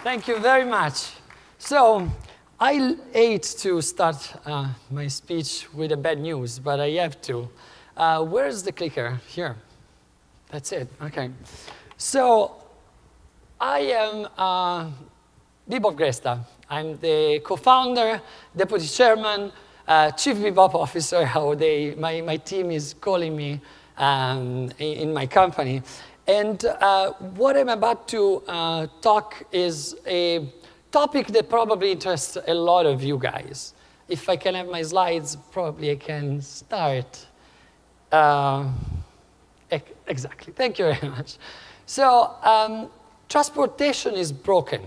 Thank you very much. So, I hate to start my speech with a bad news, but I have to. Where's the clicker? Here. That's it. Okay. So, I am Bebop Gresta. I'm the co-founder, deputy chairman, chief Bebop officer, how my team is calling me in my company. And what I'm about to talk is a topic that probably interests a lot of you guys. If I can have my slides, probably I can start. Exactly. Thank you very much. So, transportation is broken.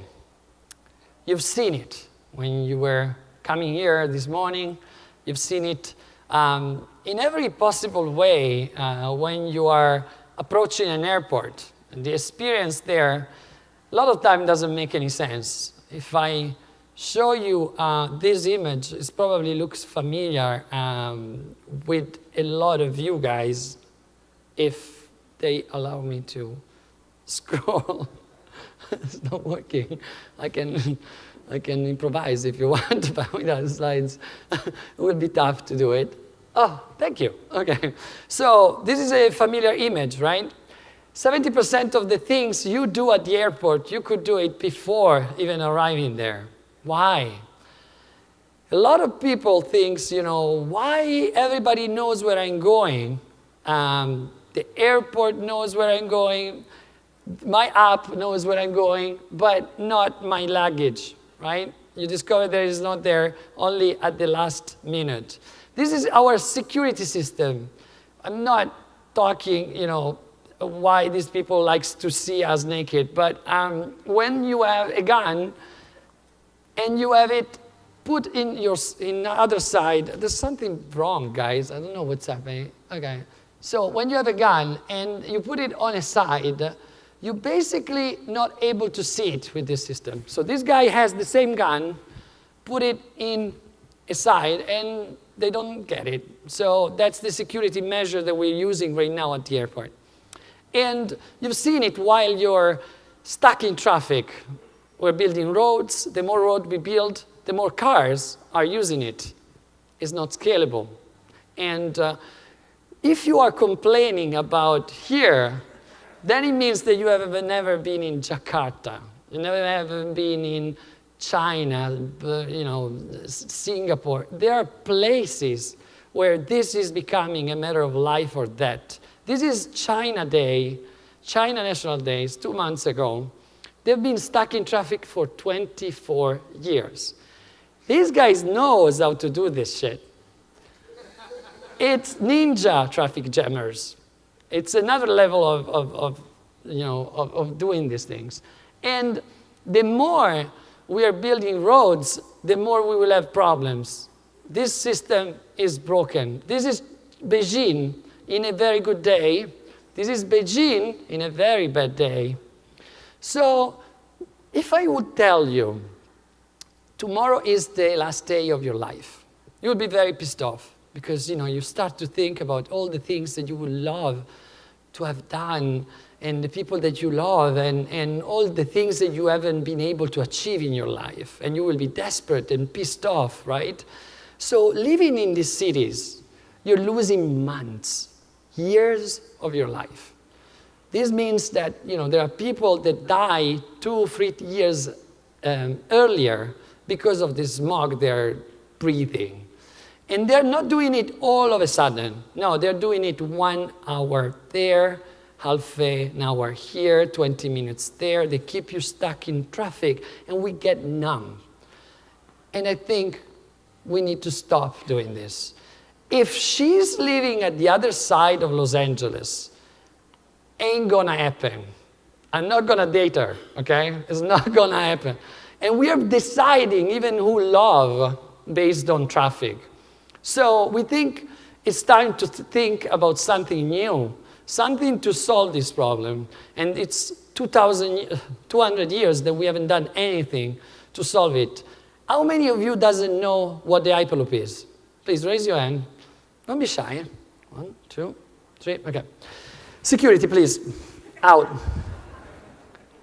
You've seen it when you were coming here this morning. You've seen it in every possible way when you are approaching an airport. And the experience there, a lot of time doesn't make any sense. If I show you this image, it probably looks familiar with a lot of you guys, if they allow me to scroll. It's not working. I can improvise if you want, but without slides, it would be tough to do it. Oh, thank you. Okay. So this is a familiar image, right? 70% of the things you do at the airport, you could do it before even arriving there. Why? A lot of people think, why everybody knows where I'm going. The airport knows where I'm going. My app knows where I'm going, but not my luggage, right? You discover that it's not there only at the last minute. This is our security system. I'm not talking, why these people like to see us naked, but when you have a gun and you have it put in the other side, there's something wrong, guys. I don't know what's happening. Okay. So when you have a gun and you put it on a side, you're basically not able to see it with this system. So this guy has the same gun, put it in a side, and they don't get it. So that's the security measure that we're using right now at the airport. And you've seen it while you're stuck in traffic. We're building roads. The more road we build, the more cars are using it. It's not scalable. And if you are complaining about here, then it means that you have never been in Jakarta. You never have been in China, Singapore. There are places where this is becoming a matter of life or death. This is China Day, China National Days, 2 months ago. They've been stuck in traffic for 24 years. These guys knows how to do this shit. It's ninja traffic jammers. It's another level of doing these things. And the more we are building roads, the more we will have problems. This system is broken. This is Beijing in a very good day. This is Beijing in a very bad day. So if I would tell you, tomorrow is the last day of your life, you would be very pissed off because you start to think about all the things that you would love to have done and the people that you love and all the things that you haven't been able to achieve in your life. And you will be desperate and pissed off, right? So living in these cities, you're losing months, years of your life. This means that there are people that die 2-3 years earlier because of the smog they're breathing. And they're not doing it all of a sudden. No, they're doing it 1 hour there, half an hour here, 20 minutes there. They keep you stuck in traffic, and we get numb. And I think we need to stop doing this. If she's living at the other side of Los Angeles, ain't gonna happen. I'm not gonna date her, okay? It's not gonna happen. And we are deciding even who love based on traffic. So we think it's time to think about something new, something to solve this problem. And it's 200 years that we haven't done anything to solve it. How many of you doesn't know what the Hyperloop is? Please raise your hand. Don't be shy. 1, 2, 3, okay. Security, please. Out.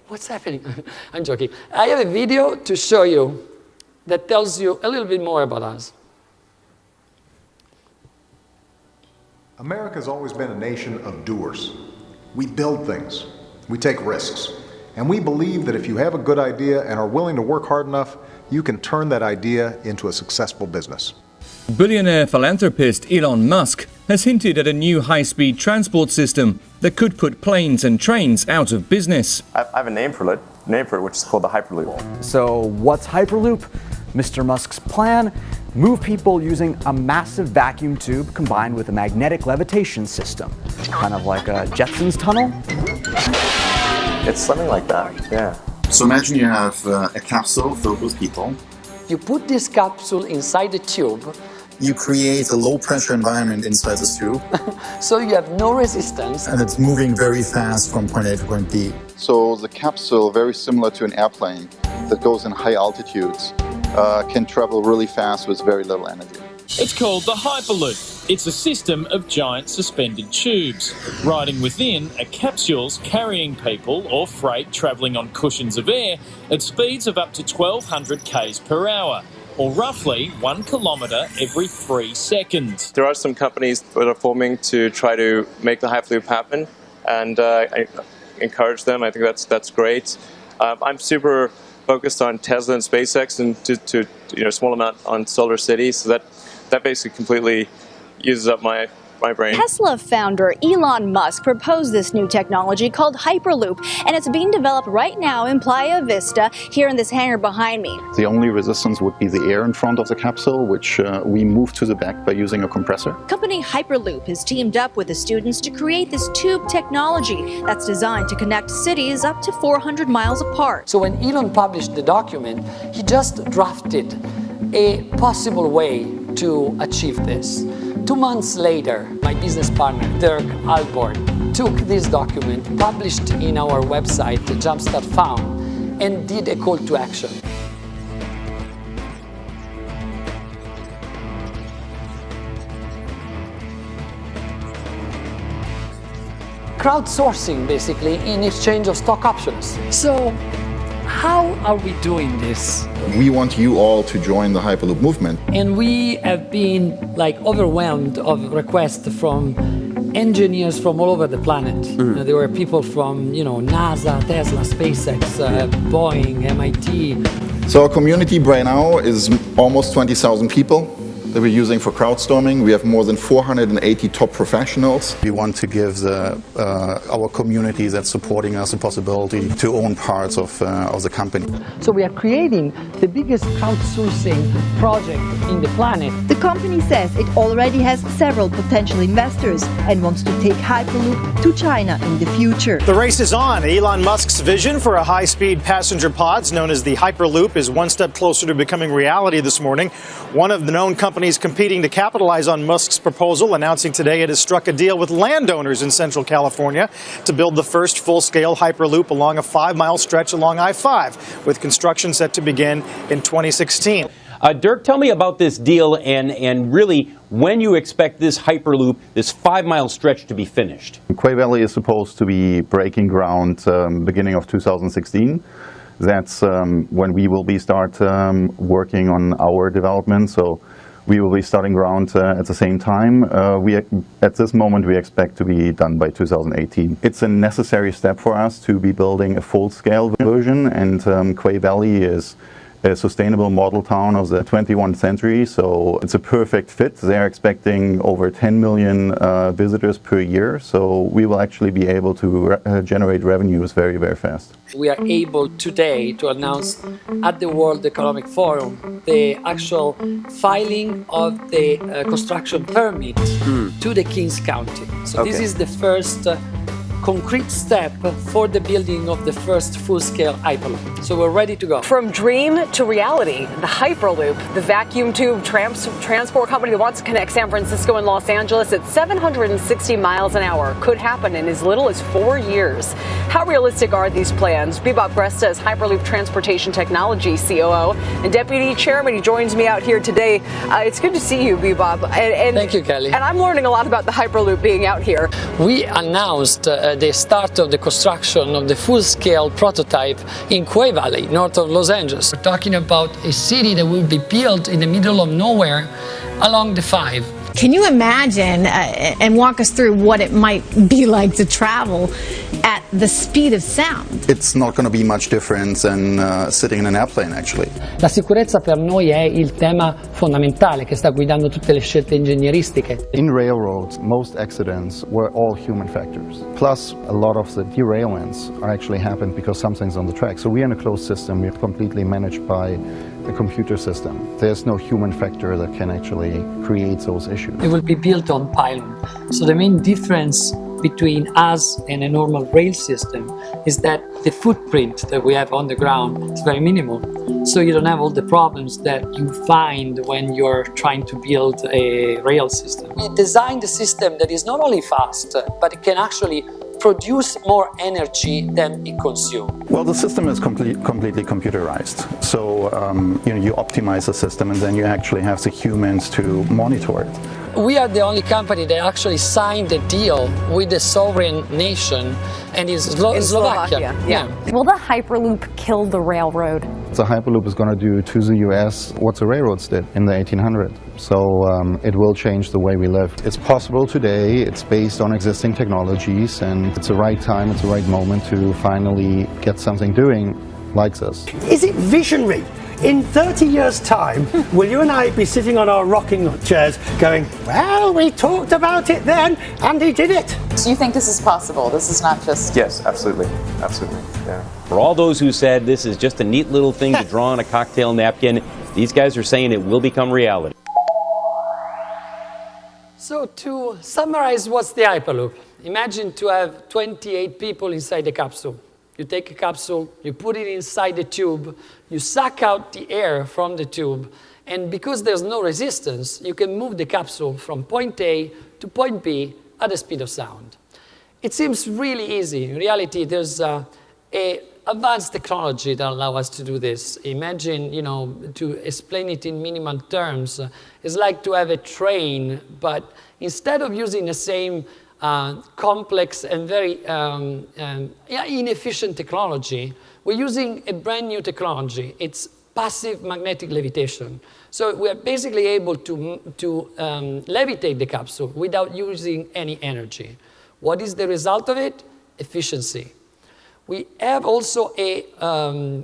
what's happening? I'm joking. I have a video to show you that tells you a little bit more about us. America's always been a nation of doers. We build things, we take risks, and we believe that if you have a good idea and are willing to work hard enough, you can turn that idea into a successful business. Billionaire philanthropist Elon Musk has hinted at a new high-speed transport system that could put planes and trains out of business. I have a name for it, which is called the Hyperloop. So what's Hyperloop? Mr. Musk's plan: move people using a massive vacuum tube combined with a magnetic levitation system. Kind of like a Jetsons tunnel? It's something like that, yeah. So imagine you have a capsule filled with people. You put this capsule inside the tube. You create a low-pressure environment inside this tube. So you have no resistance. And it's moving very fast from point A to point B. So the capsule, very similar to an airplane that goes in high altitudes, can travel really fast with very little energy. It's called the Hyperloop. It's a system of giant suspended tubes. Riding within are capsules carrying people or freight travelling on cushions of air at speeds of up to 1,200 k's per hour, or roughly 1 kilometre every 3 seconds. There are some companies that are forming to try to make the Hyperloop happen, and I encourage them. I think that's great. I'm super focused on Tesla and SpaceX, and to a small amount on Solar City, so that basically completely uses up my brain. Tesla founder Elon Musk proposed this new technology called Hyperloop, and it's being developed right now in Playa Vista, here in this hangar behind me. The only resistance would be the air in front of the capsule, which we move to the back by using a compressor. Company Hyperloop has teamed up with the students to create this tube technology that's designed to connect cities up to 400 miles apart. So when Elon published the document, he just drafted a possible way to achieve this. 2 months later, my business partner, Dirk Alborn, took this document, published in our website, Jumpstart Found, and did a call to action. Crowdsourcing, basically, in exchange of stock options. So, how are we doing this? We want you all to join the Hyperloop movement. And we have been overwhelmed of requests from engineers from all over the planet. There were people from NASA, Tesla, SpaceX, Boeing, MIT. So our community right now is almost 20,000 people that we're using for crowdstorming. We have more than 480 top professionals. We want to give our community that's supporting us the possibility to own parts of the company. So we are creating the biggest crowdsourcing project in the planet. The company says it already has several potential investors and wants to take Hyperloop to China in the future. The race is on. Elon Musk's vision for a high-speed passenger pods known as the Hyperloop is one step closer to becoming reality this morning. One of the known companies competing to capitalize on Musk's proposal, announcing today it has struck a deal with landowners in Central California to build the first full-scale Hyperloop along a 5-mile stretch along I-5, with construction set to begin in 2016. Dirk, tell me about this deal and really when you expect this Hyperloop, this 5-mile stretch, to be finished. Quay Valley is supposed to be breaking ground beginning of 2016. That's when we will be start working on our development. So we will be starting ground at the same time. At this moment, we expect to be done by 2018. It's a necessary step for us to be building a full-scale version, and Quay Valley is a sustainable model town of the 21st century, so it's a perfect fit. They're expecting over 10 million visitors per year, so we will actually be able to generate revenues very, very fast. We are able today to announce at the World Economic Forum the actual filing of the construction permit to the Kings County. So this is the first concrete step for the building of the first full-scale Hyperloop. So we're ready to go. From dream to reality, the Hyperloop, the vacuum tube transport company that wants to connect San Francisco and Los Angeles at 760 miles an hour, could happen in as little as 4 years. How realistic are these plans? Bebop Gresta is Hyperloop Transportation Technology COO and Deputy Chairman. He joins me out here today. It's good to see you, Bebop. Thank you, Kelly. And I'm learning a lot about the Hyperloop being out here. We announced the start of the construction of the full-scale prototype in Quay Valley, north of Los Angeles. We're talking about a city that will be built in the middle of nowhere along the 5. Can you imagine and walk us through what it might be like to travel at the speed of sound? It's not going to be much different than sitting in an airplane, actually. La sicurezza per noi è il tema fondamentale che sta guidando tutte le scelte ingegneristiche. In railroads, most accidents were all human factors. Plus, a lot of the derailments are actually happened because something's on the track. So we're in a closed system. We're completely managed by a computer system. There's no human factor that can actually create those issues. It will be built on pylon. So the main difference between us and a normal rail system is that the footprint that we have on the ground is very minimal. So you don't have all the problems that you find when you're trying to build a rail system. We designed a system that is not only fast, but it can actually produce more energy than it consumes. Well, the system is completely computerized. So you optimize the system and then you actually have the humans to monitor it. We are the only company that actually signed a deal with the sovereign nation and is Slovakia. Yeah. Will the Hyperloop kill the railroad? The Hyperloop is going to do to the US what the railroads did in the 1800s. So it will change the way we live. It's possible today, it's based on existing technologies, and it's the right time, it's the right moment to finally get something doing like this. Is it visionary? In 30 years' time, will you and I be sitting on our rocking chairs going, well, we talked about it then, and he did it? So you think this is possible? This is not just... Yes, absolutely. Absolutely, yeah. For all those who said this is just a neat little thing to draw on a cocktail napkin, these guys are saying it will become reality. So to summarize, what's the Hyperloop? Imagine to have 28 people inside the capsule. You take a capsule, you put it inside the tube, you suck out the air from the tube, and because there's no resistance, you can move the capsule from point A to point B at the speed of sound. It seems really easy. In reality, there's a advanced technology that allows us to do this. Imagine, to explain it in minimal terms, it's like to have a train, but instead of using the same complex and very inefficient technology, we're using a brand new technology. It's passive magnetic levitation. So we're basically able to levitate the capsule without using any energy. What is the result of it? Efficiency. We have also a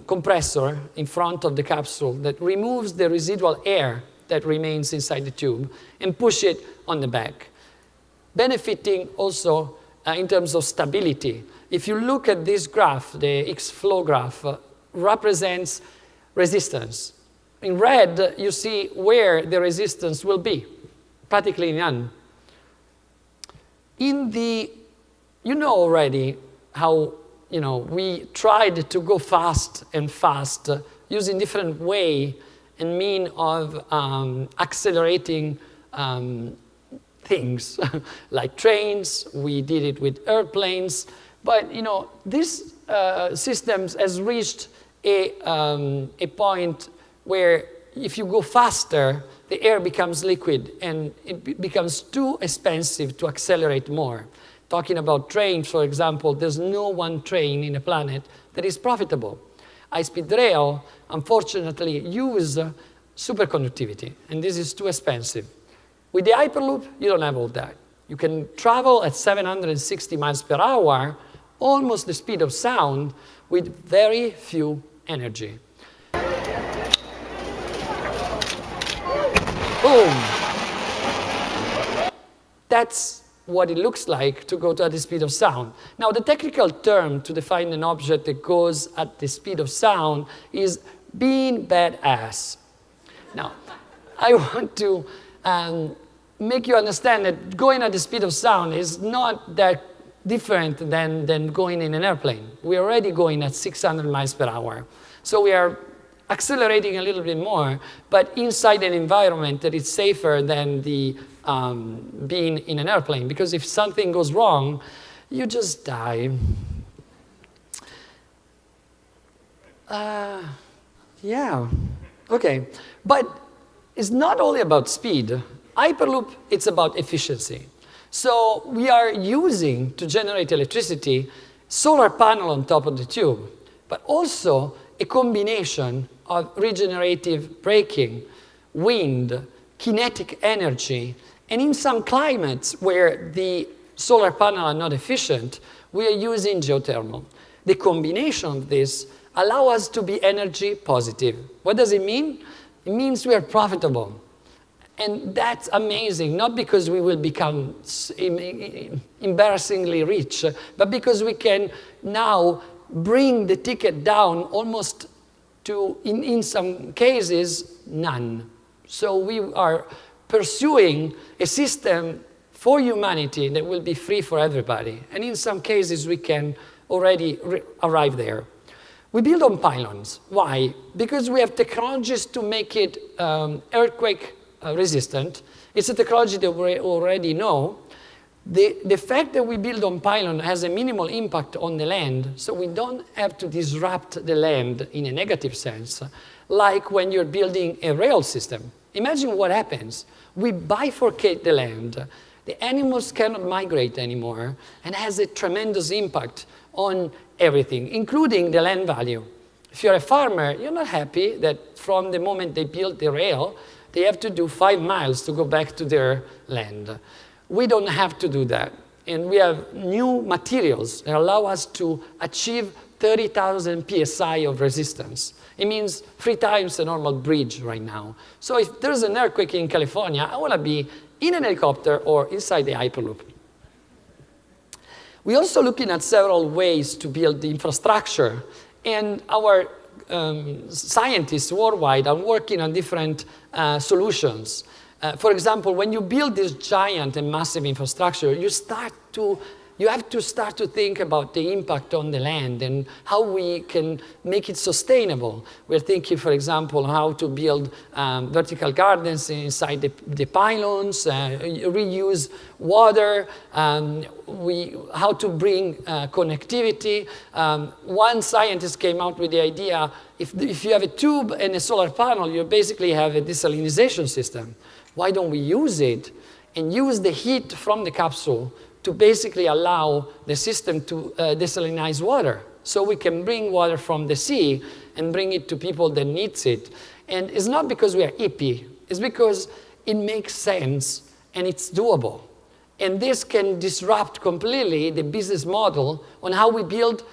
compressor in front of the capsule that removes the residual air that remains inside the tube and push it on the back, benefiting also in terms of stability. If you look at this graph, the X-flow graph represents resistance. In red, you see where the resistance will be, practically none. You know already how we tried to go fast and fast using different way and mean of accelerating things like trains. We did it with airplanes, but this system has reached a point where if you go faster, the air becomes liquid and it becomes too expensive to accelerate more. Talking about trains, for example, there's no one train in the planet that is profitable. High-speed rail, unfortunately, use superconductivity, and this is too expensive. With the Hyperloop, you don't have all that. You can travel at 760 miles per hour, almost the speed of sound, with very few energy. Boom! That's what it looks like to go at the speed of sound. Now, the technical term to define an object that goes at the speed of sound is being badass. Now, I want to make you understand that going at the speed of sound is not that different than going in an airplane. We're already going at 600 miles per hour. So we are accelerating a little bit more, but inside an environment that is safer than the being in an airplane, because if something goes wrong, you just die. Yeah, okay. But it's not only about speed. Hyperloop, it's about efficiency. So we are using, to generate electricity, solar panel on top of the tube, but also a combination of regenerative braking, wind, kinetic energy, and in some climates where the solar panels are not efficient, we are using geothermal. The combination of this allows us to be energy positive. What does it mean? It means we are profitable. And that's amazing, not because we will become embarrassingly rich, but because we can now bring the ticket down almost to, in some cases, none. So we are pursuing a system for humanity that will be free for everybody. And in some cases, we can already arrive there. We build on pylons. Why? Because we have technologies to make it earthquake resistant. It's a technology that we already know. The fact that we build on pylon has a minimal impact on the land, so we don't have to disrupt the land in a negative sense, like when you're building a rail system. Imagine what happens. We bifurcate the land. The animals cannot migrate anymore, and has a tremendous impact on everything, including the land value. If you're a farmer, you're not happy that from the moment they build the rail, they have to do 5 miles to go back to their land. We don't have to do that. And we have new materials that allow us to achieve 30,000 PSI of resistance. It means 3 times the normal bridge right now. So if there's an earthquake in California, I want to be in an helicopter or inside the Hyperloop. We're also looking at several ways to build the infrastructure. And our scientists worldwide are working on different solutions. For example, when you build this giant and massive infrastructure, you have to start to think about the impact on the land and how we can make it sustainable. We're thinking, for example, how to build vertical gardens inside the pylons, reuse water, how to bring connectivity. One scientist came out with the idea, if you have a tube and a solar panel, you basically have a desalinization system. Why don't we use it and use the heat from the capsule to basically allow the system to desalinize water, so we can bring water from the sea and bring it to people that needs it. And it's not because we are hippie, it's because it makes sense and it's doable. And this can disrupt completely the business model on how we build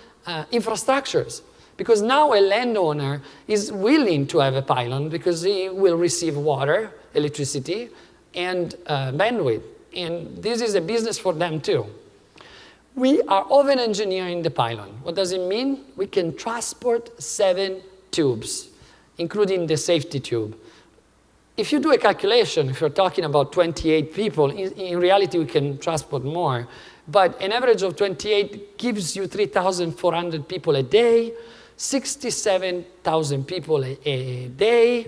infrastructures. Because now a landowner is willing to have a pylon because he will receive water, electricity, and bandwidth. And this is a business for them too. We are over engineering the pylon. What does it mean? We can transport 7 tubes, including the safety tube. If you do a calculation, if you're talking about 28 people, in reality we can transport more. But an average of 28 gives you 3,400 people a day, 67,000 people a day,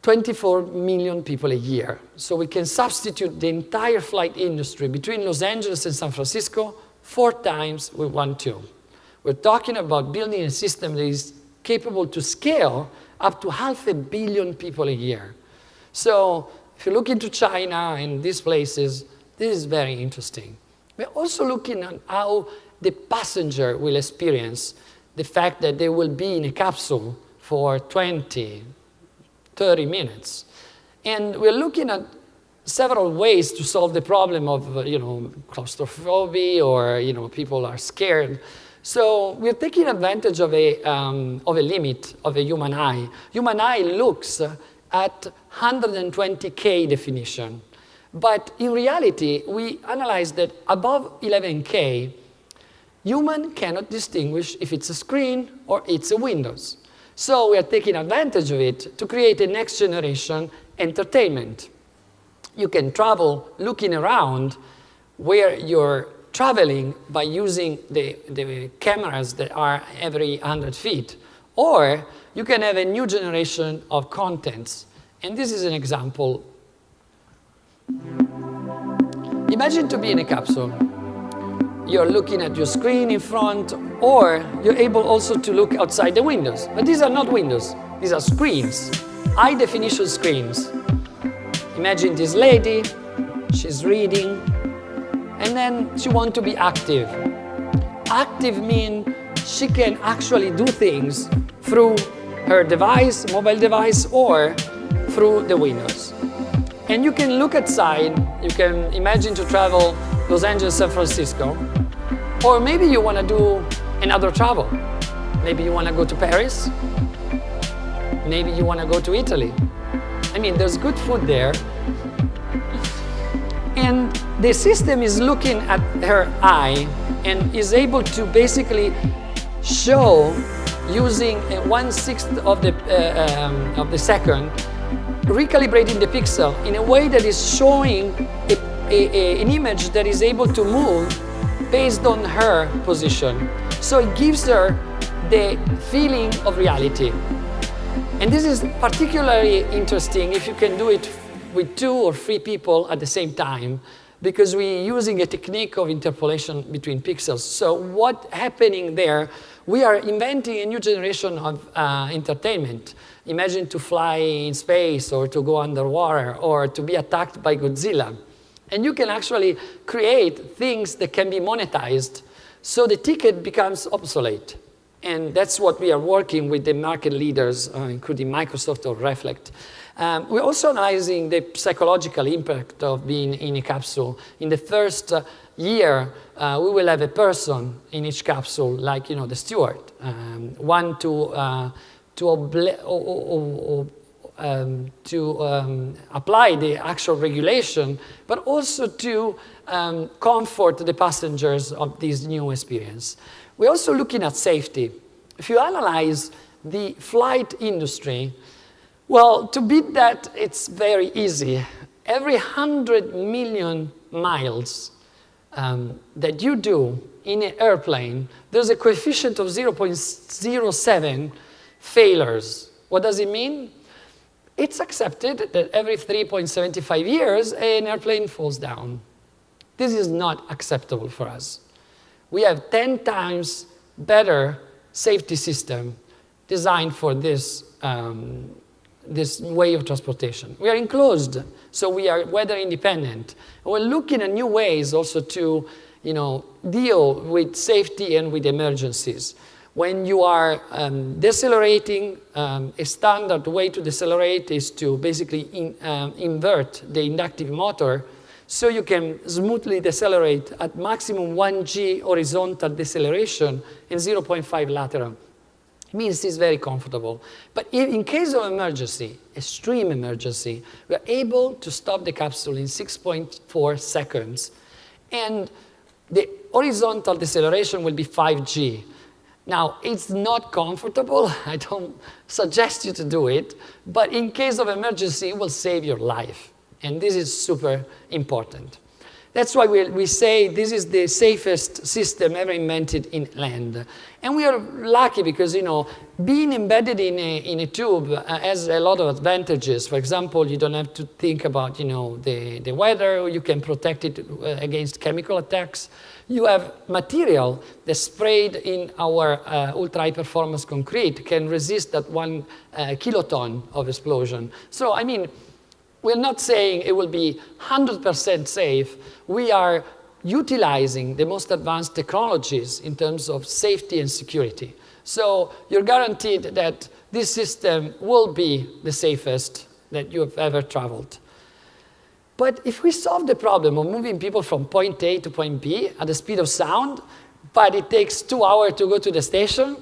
24 million people a year. So we can substitute the entire flight industry between Los Angeles and San Francisco 4 times with 1 tube. We're talking about building a system that is capable to scale up to 500 million people a year. So if you look into China and these places, this is very interesting. We're also looking at how the passenger will experience the fact that they will be in a capsule for 20, 30 minutes. And we're looking at several ways to solve the problem of, claustrophobia or, people are scared. So we're taking advantage of a limit of a human eye. Human eye looks at 120K definition. But in reality, we analyzed that above 11K, human cannot distinguish if it's a screen or it's a Windows. So we are taking advantage of it to create a next generation entertainment. You can travel looking around where you're traveling by using the cameras that are every 100 feet. Or you can have a new generation of contents. And this is an example. Imagine to be in a capsule. You're looking at your screen in front, or you're able also to look outside the windows. But these are not windows, these are screens, high definition screens. Imagine this lady, she's reading, and then she wants to be active. Active means she can actually do things through her device, mobile device, or through the windows. And you can look outside, you can imagine to travel Los Angeles, San Francisco, or maybe you want to do another travel. Maybe you want to go to Paris, maybe you want to go to Italy. I mean, there's good food there. And the system is looking at her eye and is able to basically show, using 1/6 of the second, recalibrating the pixel in a way that is showing an image that is able to move based on her position. So it gives her the feeling of reality. And this is particularly interesting if you can do it with 2 or 3 people at the same time, because we're using a technique of interpolation between pixels. So what's happening there, we are inventing a new generation of entertainment. Imagine to fly in space, or to go underwater, or to be attacked by Godzilla. And you can actually create things that can be monetized, so the ticket becomes obsolete. And that's what we are working with the market leaders, including Microsoft or Reflect. We're also analyzing the psychological impact of being in a capsule. In the first year, we will have a person in each capsule, like the steward, one to apply the actual regulation, but also to comfort the passengers of this new experience. We're also looking at safety. If you analyze the flight industry, well, to beat that, it's very easy. Every 100 million miles that you do in an airplane, there's a coefficient of 0.07 failures. What does it mean? It's accepted that every 3.75 years, an airplane falls down. This is not acceptable for us. We have 10 times better safety system designed for this, this way of transportation. We are enclosed, so we are weather independent. We're looking at new ways also to deal with safety and with emergencies. When you are decelerating, a standard way to decelerate is to basically invert the inductive motor, so you can smoothly decelerate at maximum 1G horizontal deceleration and 0.5 lateral. It means it's very comfortable. But in case of emergency, extreme emergency, we are able to stop the capsule in 6.4 seconds. And the horizontal deceleration will be 5G. Now, it's not comfortable. I don't suggest you to do it. But in case of emergency, it will save your life. And this is super important. That's why we say this is the safest system ever invented in land. And we are lucky because, being embedded in a tube has a lot of advantages. For example, you don't have to think about, the weather. You can protect it against chemical attacks. You have material that's sprayed in our ultra-high-performance concrete can resist that 1 kiloton of explosion. So, I mean, we're not saying it will be 100% safe. We are utilizing the most advanced technologies in terms of safety and security. So you're guaranteed that this system will be the safest that you have ever traveled. But if we solve the problem of moving people from point A to point B at the speed of sound, but it takes 2 hours to go to the station,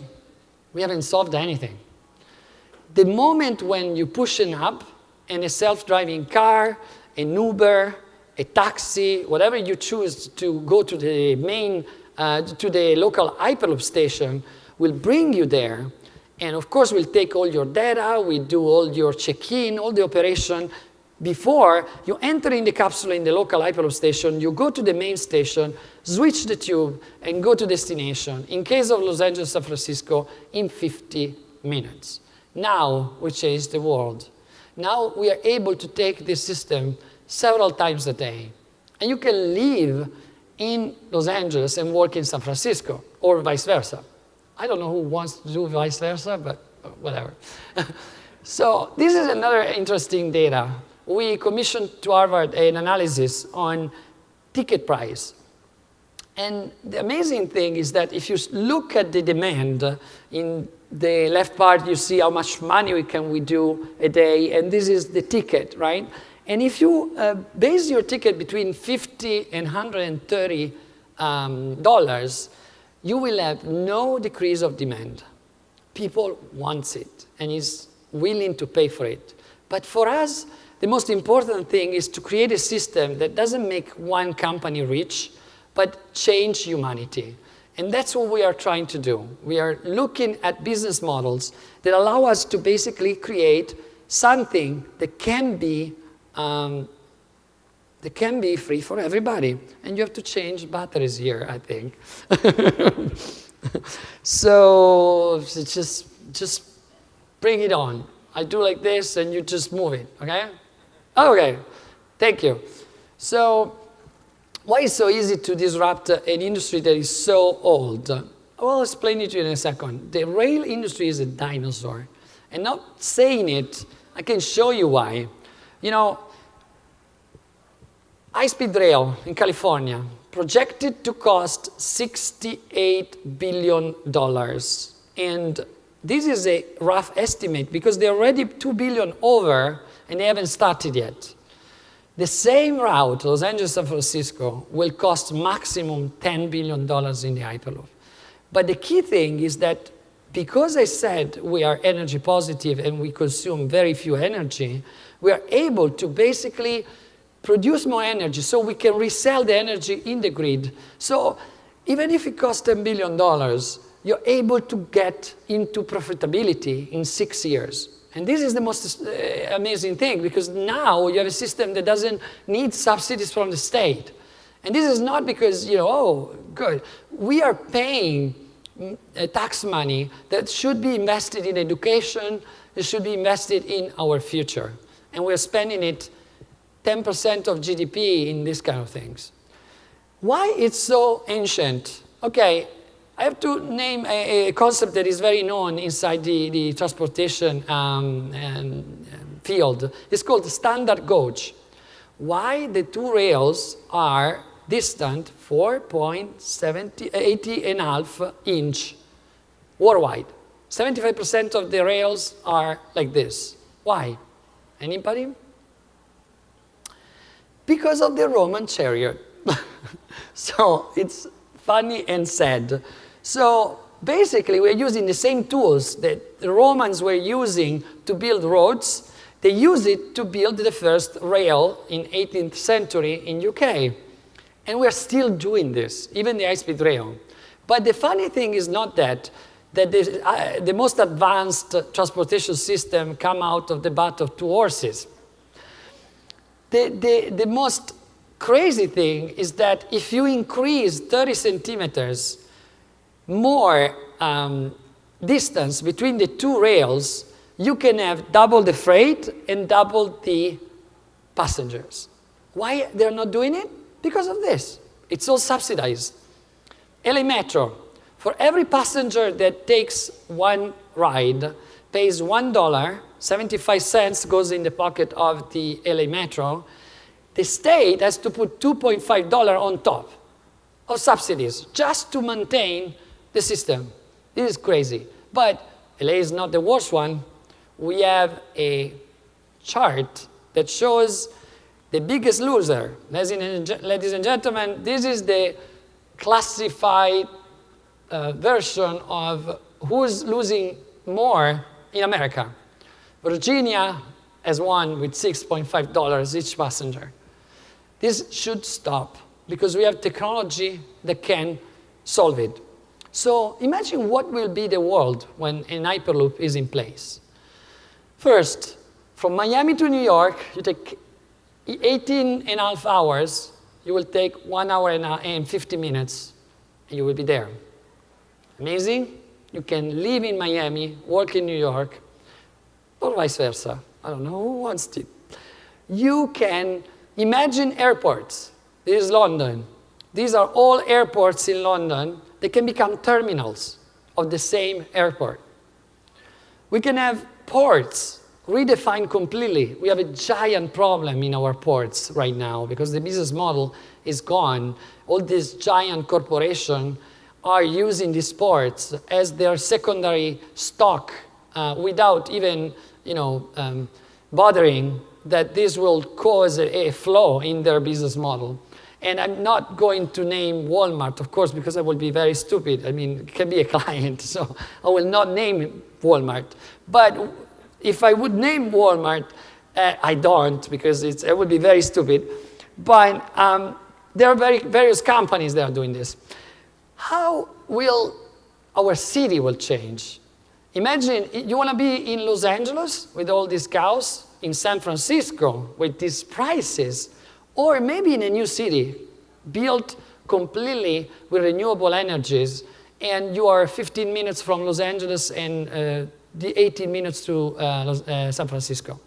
we haven't solved anything. The moment when you push an app, and a self-driving car, an Uber, a taxi, whatever you choose to go to the main, to the local Hyperloop station, will bring you there. And of course, we'll take all your data, we do all your check-in, all the operation. Before you enter in the capsule in the local Hyperloop station, you go to the main station, switch the tube, and go to destination. In case of Los Angeles, San Francisco, in 50 minutes. Now, we changed the world. Now we are able to take this system several times a day. And you can live in Los Angeles and work in San Francisco, or vice versa. I don't know who wants to do vice versa, but whatever. So this is another interesting data. we commissioned to Harvard an analysis on ticket price. And the amazing thing is that if you look at the demand, in the left part you see how much money we do a day, and this is the ticket, right? And if you base your ticket between $50 and $130, you will have no decrease of demand. People want it and is willing to pay for it. But for us, the most important thing is to create a system that doesn't make one company rich, but change humanity. And that's what we are trying to do. We are looking at business models that allow us to basically create something that can be free for everybody. And you have to change batteries here, I think. So just bring it on. I do like this, and you just move it, okay? Okay, thank you. So why is it so easy to disrupt an industry that is so old? I'll explain it to you in a second. The rail industry is a dinosaur. And not saying it, I can show you why. You know, high-speed rail in California, projected to cost $68 billion. And this is a rough estimate because they're already $2 billion over and they haven't started yet. The same route, Los Angeles-San Francisco, will cost maximum $10 billion in the Hyperloop. But the key thing is that because I said we are energy positive and we consume very few energy, we are able to basically produce more energy so we can resell the energy in the grid. So even if it costs $10 billion, you're able to get into profitability in 6 years. And this is the most amazing thing, because now you have a system that doesn't need subsidies from the state. And this is not because, you know, oh, good. We are paying tax money that should be invested in education, that should be invested in our future. And we're spending it 10% of GDP in these kind of things. Why it's so ancient? Okay, I have to name a concept that is very known inside the transportation field. It's called standard gauge. Why the two rails are distant 4.80 inch worldwide. 75% of the rails are like this. Why? Anybody? Because of the Roman chariot. So it's funny and sad. So basically, we're using the same tools that the Romans were using to build roads. They used it to build the first rail in 18th century in UK. And we're still doing this, even the high-speed rail. But the funny thing is not that the most advanced transportation system come out of the butt of two horses. The most crazy thing is that if you increase 30 centimeters more distance between the two rails, you can have double the freight and double the passengers. Why they're not doing it? Because of this. It's all subsidized. LA Metro, for every passenger that takes one ride, pays $1, 75 cents goes in the pocket of the LA Metro. The state has to put $2.5 on top of subsidies just to maintain the system. This is crazy. But LA is not the worst one. We have a chart that shows the biggest loser. Ladies and gentlemen, this is the classified version of who's losing more in America. Virginia has won with $6.5 each passenger. This should stop because we have technology that can solve it. So imagine what will be the world when an Hyperloop is in place. First, from Miami to New York, you take 18.5 hours. You will take 1 hour and 50 minutes, and you will be there. Amazing? You can live in Miami, work in New York, or vice versa. I don't know who wants to. You can imagine airports. This is London. These are all airports in London. They can become terminals of the same airport. We can have ports redefined completely. We have a giant problem in our ports right now because the business model is gone. All these giant corporations are using these ports as their secondary stock without even bothering that this will cause a flaw in their business model. And I'm not going to name Walmart, of course, because I will be very stupid. I mean, it can be a client, so I will not name Walmart. But if I would name Walmart, I don't, because it would be very stupid. But there are various companies that are doing this. How will our city will change? Imagine you want to be in Los Angeles with all these cows, in San Francisco with these prices, or maybe in a new city built completely with renewable energies, and you are 15 minutes from Los Angeles and 18 minutes to San Francisco.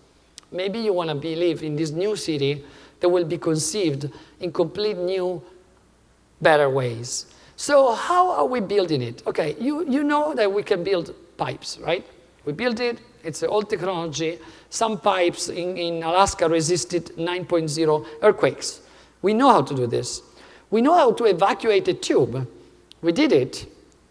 Maybe you want to live in this new city that will be conceived in complete new, better ways. So how are we building it? Okay, you know that we can build pipes, right? We built it, it's an old technology. Some pipes in Alaska resisted 9.0 earthquakes. We know how to do this. We know how to evacuate a tube. We did it.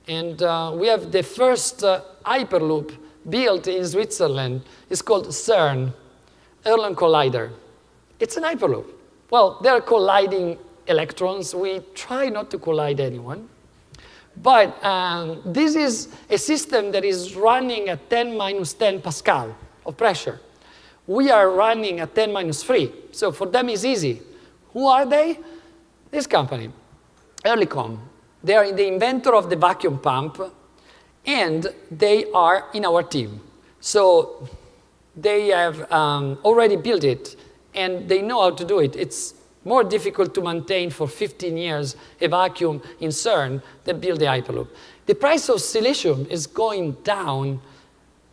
And we have the first Hyperloop built in Switzerland. It's called CERN, Hadron Collider. It's an Hyperloop. Well, they're colliding electrons. We try not to collide anyone. But this is a system that is running at 10 minus 10 Pascal of pressure. We are running at 10 minus 3. So for them, it's easy. Who are they? This company, Earlycom. They are the inventor of the vacuum pump, and they are in our team. So they have already built it, and they know how to do it. It's more difficult to maintain for 15 years a vacuum in CERN than build the Hyperloop. The price of silicium is going down,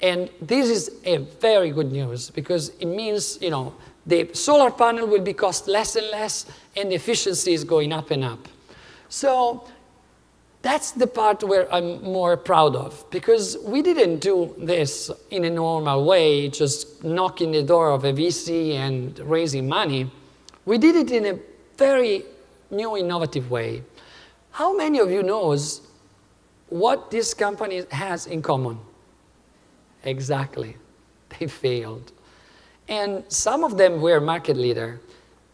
and this is a very good news because it means, the solar panel will be cost less and less, and the efficiency is going up and up. So that's the part where I'm more proud of, because we didn't do this in a normal way, just knocking the door of a VC and raising money. We did it in a very new, innovative way. How many of you knows what this company has in common? Exactly. They failed. And some of them were market leader.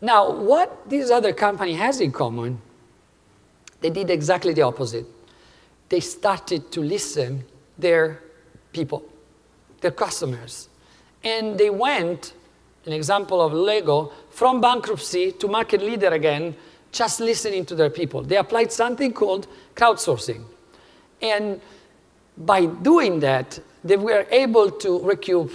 Now, what this other company has in common, they did exactly the opposite. They started to listen their people, their customers. And they went, an example of Lego, from bankruptcy to market leader again, just listening to their people. They applied something called crowdsourcing. And by doing that, they were able to recoup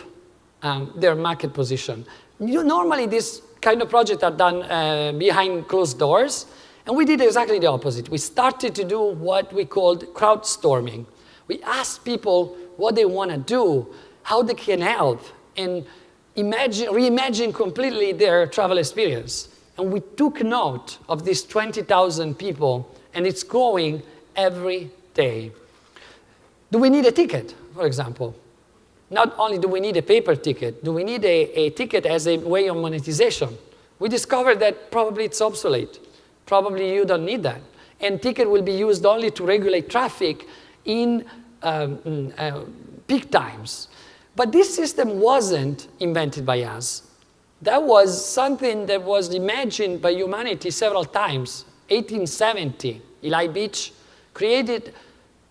their market position. Normally, this kind of projects are done behind closed doors, and we did exactly the opposite. We started to do what we called crowdstorming. We asked people what they want to do, how they can help, and reimagine completely their travel experience. And we took note of these 20,000 people, and it's growing every day. Do we need a ticket, for example? Not only do we need a paper ticket, do we need a ticket as a way of monetization? We discovered that probably it's obsolete. Probably you don't need that. And ticket will be used only to regulate traffic in peak times. But this system wasn't invented by us. That was something that was imagined by humanity several times. 1870, Eli Beach created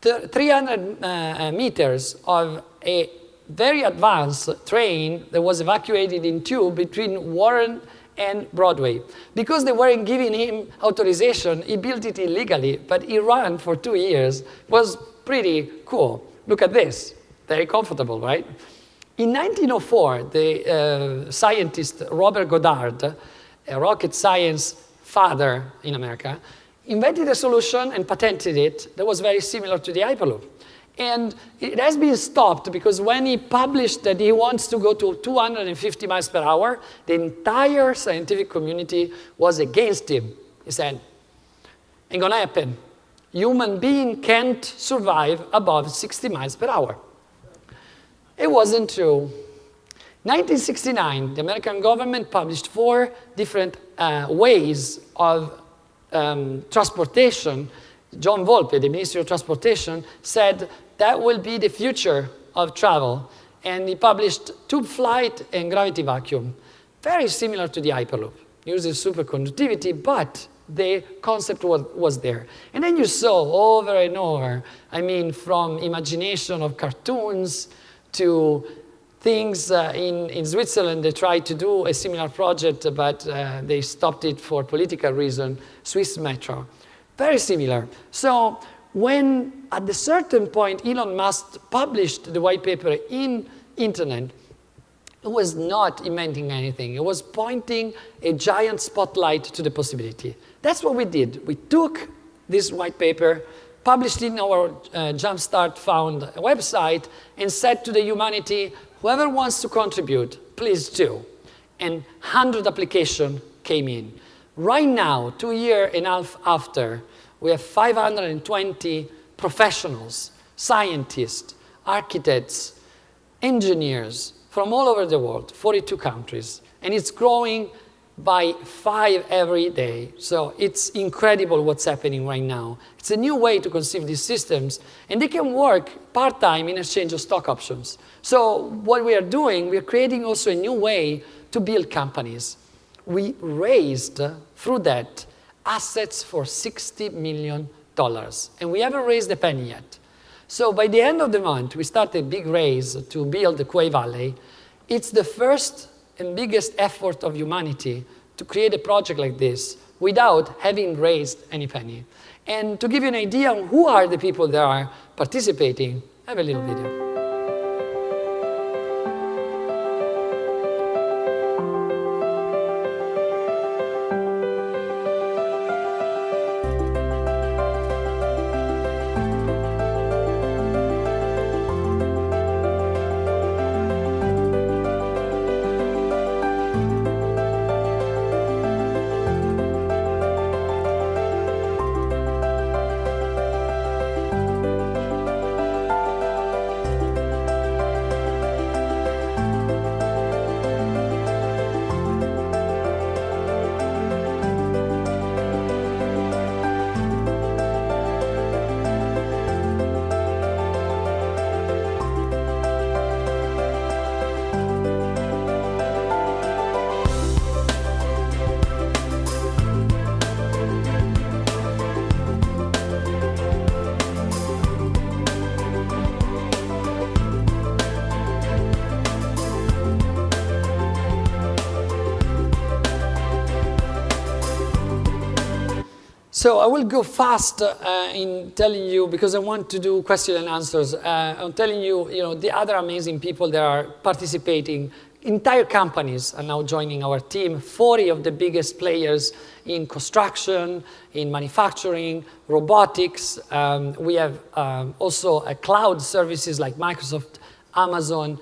300 meters of a very advanced train that was evacuated in tube between Warren and Broadway. Because they weren't giving him authorization, he built it illegally, but he ran for 2 years. It was pretty cool. Look at this. Very comfortable, right? In 1904, the scientist Robert Goddard, a rocket science father in America, invented a solution and patented it that was very similar to the Hyperloop. And it has been stopped because when he published that he wants to go to 250 miles per hour, the entire scientific community was against him. He said, ain't gonna happen. Human being can't survive above 60 miles per hour. It wasn't true. 1969, the American government published 4 different ways of transportation. John Volpe, the Ministry of Transportation, said that will be the future of travel. And he published tube flight and gravity vacuum, very similar to the Hyperloop. Uses superconductivity, but the concept was there. And then you saw over and over, I mean, from imagination of cartoons to things in Switzerland. They tried to do a similar project, but they stopped it for political reason, Swiss Metro. Very similar. So when at a certain point Elon Musk published the white paper in internet, it was not inventing anything. It was pointing a giant spotlight to the possibility. That's what we did. We took this white paper, published in our Jumpstart Found website, and said to the humanity, whoever wants to contribute, please do. And 100 applications came in. Right now, 2.5 years after, we have 520 professionals, scientists, architects, engineers from all over the world, 42 countries. And it's growing by 5 every day. So it's incredible what's happening right now. It's a new way to conceive these systems, and they can work part-time in exchange of stock options. So what we are doing, we are creating also a new way to build companies. We raised, through that, assets for $60 million, and we haven't raised a penny yet. So by the end of the month, we start a big raise to build the Quay Valley. It's the first and biggest effort of humanity to create a project like this without having raised any penny. And to give you an idea of who are the people that are participating, I have a little video. So I will go fast in telling you, because I want to do question and answers. I'm telling you, the other amazing people that are participating. Entire companies are now joining our team. 40 of the biggest players in construction, in manufacturing, robotics. We have also cloud services like Microsoft, Amazon,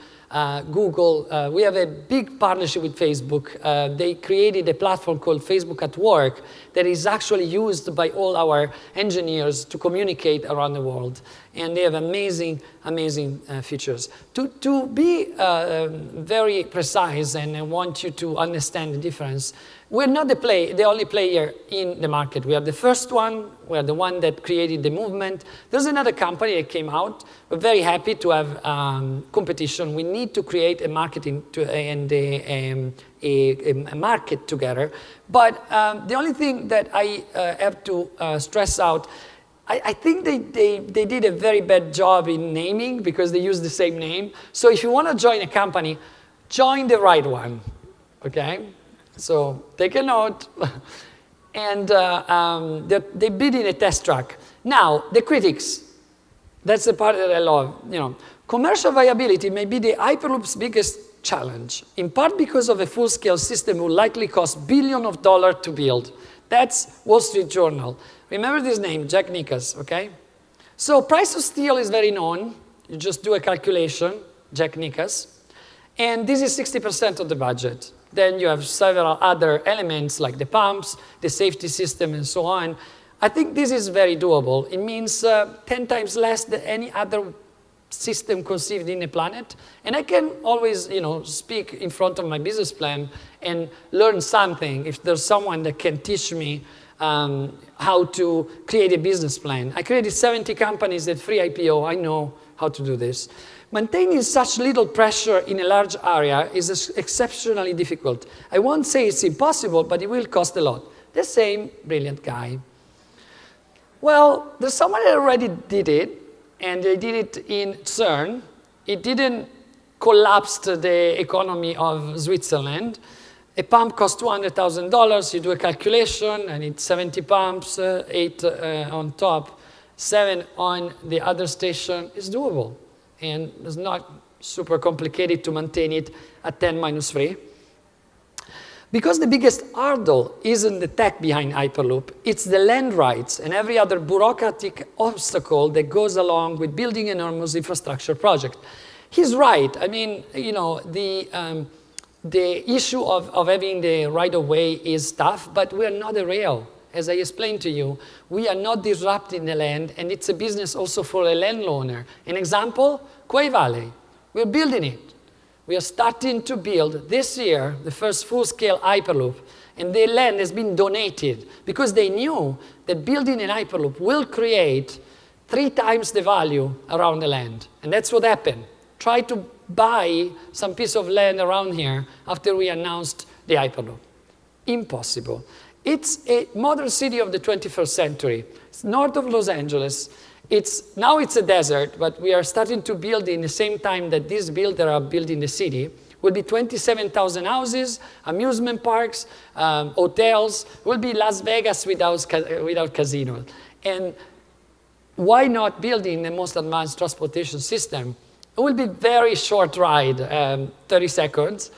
Google. We have a big partnership with Facebook. They created a platform called Facebook at Work that is actually used by all our engineers to communicate around the world. And they have amazing, amazing features. To be very precise, and I want you to understand the difference, we're not the only player in the market. We are the first one. We are the one that created the movement. There's another company that came out. We're very happy to have competition. We need to create a marketing and a market together. But the only thing that I have to stress out, I think they did a very bad job in naming because they use the same name. So if you want to join a company, join the right one, okay? So take a note. And they bid in a test track. Now, the critics, that's the part that I love. Commercial viability may be the Hyperloop's biggest challenge, in part because of a full-scale system will likely cost billions of dollars to build. That's Wall Street Journal. Remember this name, Jack Nickas, okay? So price of steel is very known. You just do a calculation, Jack Nickas. And this is 60% of the budget. Then you have several other elements like the pumps, the safety system, and so on. I think this is very doable. It means 10 times less than any other system conceived in a planet. And I can always, speak in front of my business plan and learn something if there's someone that can teach me how to create a business plan. I created 70 companies at free IPO. I know how to do this. Maintaining such little pressure in a large area is exceptionally difficult. I won't say it's impossible, but it will cost a lot. The same brilliant guy. Well, there's someone that already did it, and they did it in CERN. It didn't collapse the economy of Switzerland. A pump costs $200,000. You do a calculation, and it's 70 pumps, 8 on top, 7 on the other station. It's doable, and it's not super complicated to maintain it at 10-3. Because the biggest hurdle isn't the tech behind Hyperloop, it's the land rights and every other bureaucratic obstacle that goes along with building an enormous infrastructure project. He's right. I mean, the issue of having the right-of-way is tough, but we are not a rail. As I explained to you, we are not disrupting the land, and it's a business also for a landowner. An example, Quay Valley. We're building it. We are starting to build this year the first full-scale Hyperloop, and the land has been donated because they knew that building an Hyperloop will create 3 times the value around the land. And that's what happened. Try to buy some piece of land around here after we announced the Hyperloop. Impossible. It's a modern city of the 21st century. It's north of Los Angeles. Now it's a desert, but we are starting to build in the same time that these builders are building the city. Will be 27,000 houses, amusement parks, hotels. Will be Las Vegas without casinos. And why not building the most advanced transportation system? It will be very short ride, 30 seconds,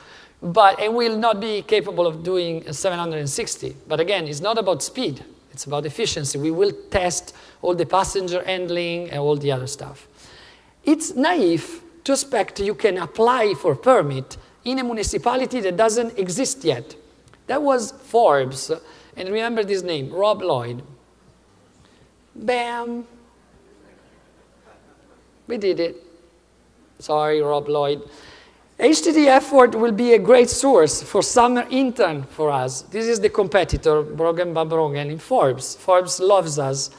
but it will not be capable of doing 760. But again, it's not about speed. It's about efficiency. We will test all the passenger handling and all the other stuff. It's naive to expect you can apply for a permit in a municipality that doesn't exist yet. That was Forbes, and remember this name, Rob Lloyd. Bam. We did it. Sorry, Rob Lloyd. HTT effort will be a great source for summer intern for us. This is the competitor, Brogan Babrogan, in Forbes. Forbes loves us.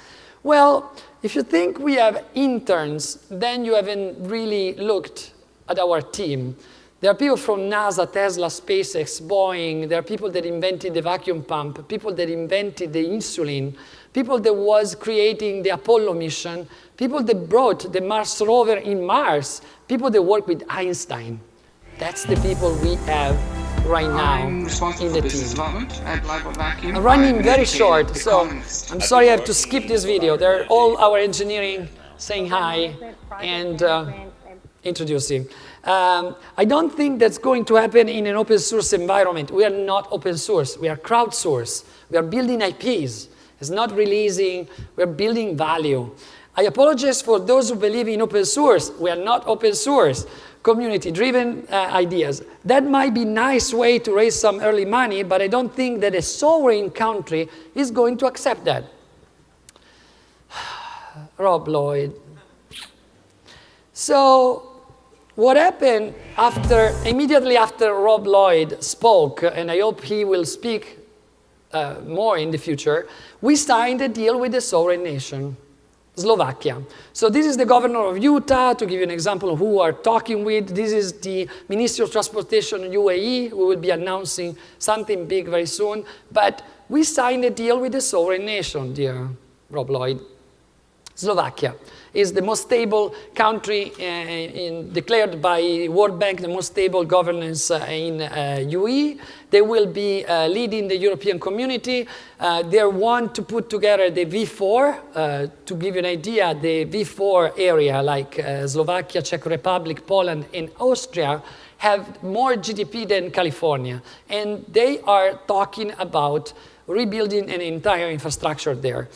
Well, if you think we have interns, then you haven't really looked at our team. There are people from NASA, Tesla, SpaceX, Boeing. There are people that invented the vacuum pump, people that invented the insulin, people that was creating the Apollo mission, people that brought the Mars rover in Mars, people that work with Einstein. That's the people we have right now in the team. I'm running very short, so I'm sorry I have to skip this video. They're all our engineering saying hi and introducing. I don't think that's going to happen in an open source environment. We are not open source. We are crowdsourced. We are building IPs. It's not releasing. We're building value. I apologize for those who believe in open source. We are not open source. Community-driven ideas. That might be a nice way to raise some early money, but I don't think that a sovereign country is going to accept that. Rob Lloyd. So what happened immediately after Rob Lloyd spoke, and I hope he will speak more in the future, we signed a deal with a sovereign nation. Slovakia. So this is the governor of Utah, to give you an example of who we are talking with. This is the Ministry of Transportation UAE. We will be announcing something big very soon. But we signed a deal with a sovereign nation, dear Rob Lloyd. Slovakia is the most stable country declared by World Bank, the most stable governance in UAE. They will be leading the European community. They want to put together the V4. To give you an idea, the V4 area, like Slovakia, Czech Republic, Poland, and Austria, have more GDP than California. And they are talking about rebuilding an entire infrastructure there.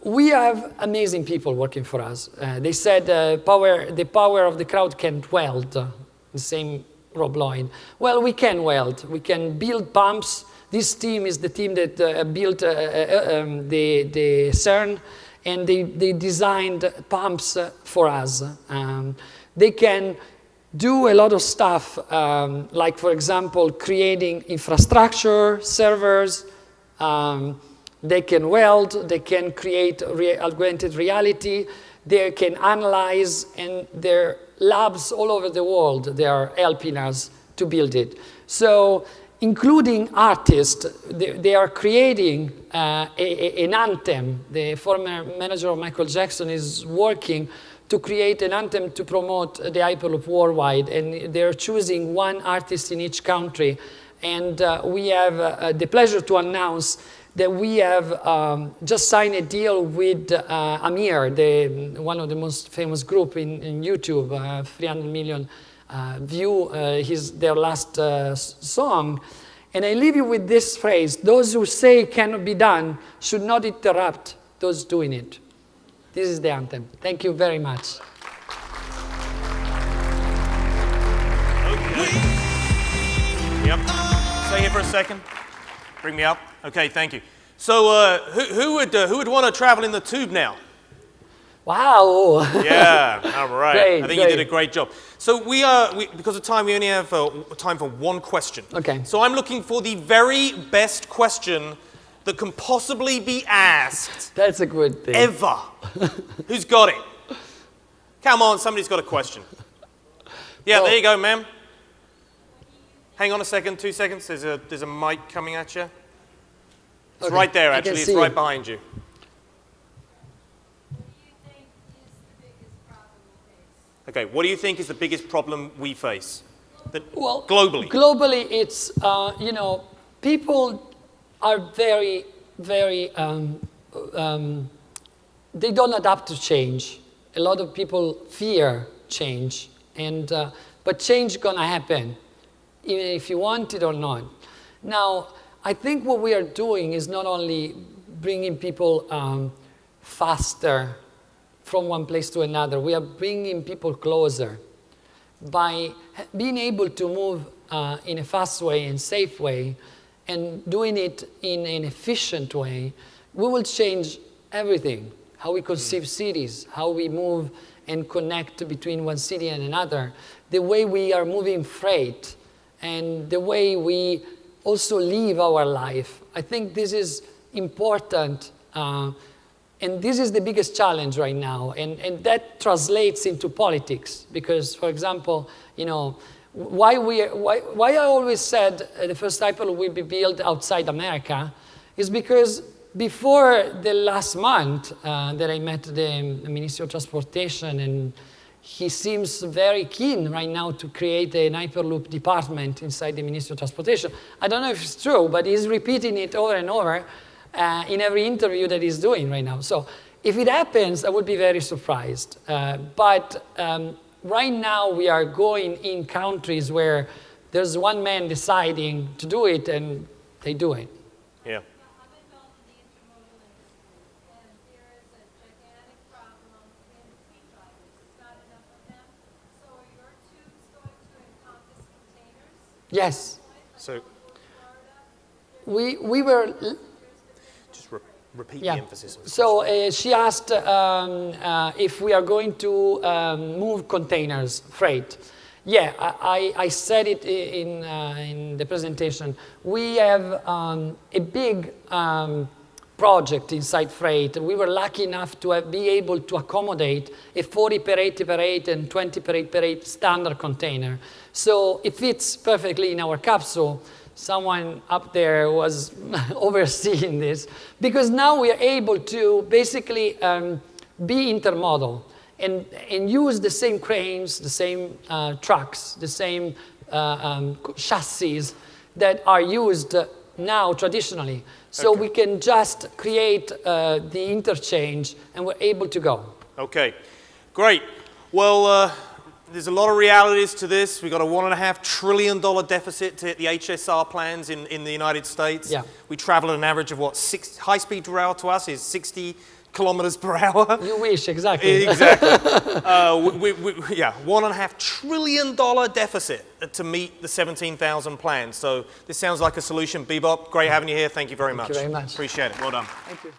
We have amazing people working for us. They said the power of the crowd can't weld, the same Rob Lloyd. Well, we can weld. We can build pumps. This team is the team that built the CERN, and they designed pumps for us. They can do a lot of stuff, like, for example, creating infrastructure, servers. They can weld, they can create augmented reality, they can analyze, and there are labs all over the world. They are helping us to build it. So, including artists, they are creating an anthem. The former manager of Michael Jackson is working to create an anthem to promote the Hyperloop worldwide, and they're choosing one artist in each country. And we have the pleasure to announce that we have just signed a deal with eMerge, one of the most famous group in YouTube, 300 million view their last song. And I leave you with this phrase: those who say it cannot be done should not interrupt those doing it. This is the anthem. Thank you very much. Okay. Yep. Stay here for a second. Bring me up. Okay, thank you. So, who would want to travel in the tube now? Wow. Yeah. All right. Great, I think you did a great job. So because of time, we only have time for one question. Okay. So I'm looking for the very best question that can possibly be asked. That's a good thing. Ever. Who's got it? Come on, somebody's got a question. Yeah, there you go, ma'am. Hang on a second, 2 seconds. There's a mic coming at you. It's right there, actually. It's right behind you. Okay, what do you think is the biggest problem we face? Well, globally. Globally, it's, people are very, very, they don't adapt to change. A lot of people fear change, but change is gonna happen, even if you want it or not. Now, I think what we are doing is not only bringing people faster from one place to another, we are bringing people closer. By being able to move in a fast way and safe way, and doing it in an efficient way, we will change everything. How we conceive cities, how we move and connect between one city and another, the way we are moving freight, and the way we also live our life. I think this is important, and this is the biggest challenge right now, and that translates into politics, because, for example, why I always said the first Hyperloop will be built outside America is because before the last month that I met the Minister of Transportation, and he seems very keen right now to create an Hyperloop department inside the Ministry of Transportation. I don't know if it's true, but he's repeating it over and over in every interview that he's doing right now. So if it happens, I would be very surprised. But right now we are going in countries where there's one man deciding to do it, and they do it. Yeah. Yes. So we were. Just repeat the emphasis. So she asked if we are going to move containers, freight. Yeah, I said it in the presentation. We have a big project inside freight. We were lucky enough to be able to accommodate a 40 per 80 per 8 and 20 per 8 per 8 standard container. So it fits perfectly in our capsule. Someone up there was overseeing this, because now we are able to basically be intermodal and use the same cranes, the same trucks, the same chassis that are used now traditionally. So we can just create the interchange, and we're able to go. Okay, great. Well, there's a lot of realities to this. We've got a $1.5 trillion deficit to hit the HSR plans in the United States. Yeah. We travel at an average of what, high-speed rail to us is 60 kilometers per hour. You wish, exactly. Exactly. Yeah, $1.5 trillion deficit to meet the 17,000 plans. So this sounds like a solution. Bebop, great having you here. Thank you very much. Thank you very much. Appreciate it. Well done. Thank you.